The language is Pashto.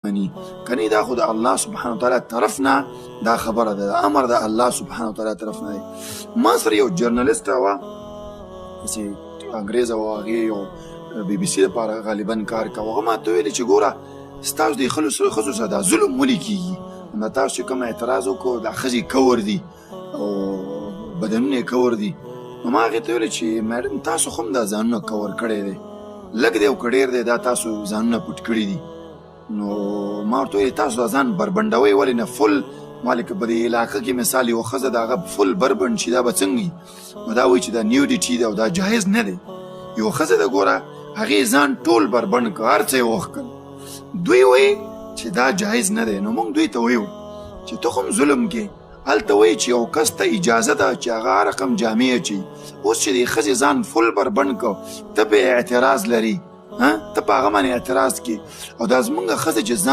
مني کني دا خو د الله سبحانه وتعالی طرف نه دا خبره ده، دا امر د الله سبحانه وتعالی طرف نه دی. ما سره یو جرنالست وه چې انګریزه وه، هغې یو بي بي سي لپاره غالبا کار کوه. هغه ما ته ویلې چې ګوره ستاسو د ښځو سره دا ظلم ولې کېږي؟ نو تاسو چې کوم اعتراض وکړو دا ښځې کور دي او بدنونه یې کور دي. نو ما هغې ته ویلې چې میډم تاسو خو هم دا ځانونه کور کړی دی، لږ دی او که ډېر دی دا تاسو ځانونه پټ کړي دي. نو ما ورته ویلې تاسو دا ځان بربنډوئ ولې نه؟ فل مالې که په دې علاقه کې مثال یوه ښځه د هغه فل بربنډ شي دا به څنګه وي؟ نو دا وایي چې دا نیوډیټي ده او دا جایز نه دی. یوه ښځه ده ګوره هغې ځان ټول بربنډ کړه، هر څه یې وښکل. دوی وایي چې دا جایز نه دی. نو موږ دوی ته وایو چې ته خو هم ظلم کې، هلته وایي چې یو کس ته اجازه ده چې هغه هر رقم جامې اچوي. اوس چې دې ښځې ځان فل بربنډ کړه ته پې اعتراض لري، ته په هغه باندې اعتراض کې، او دا زمونږ ښځه چې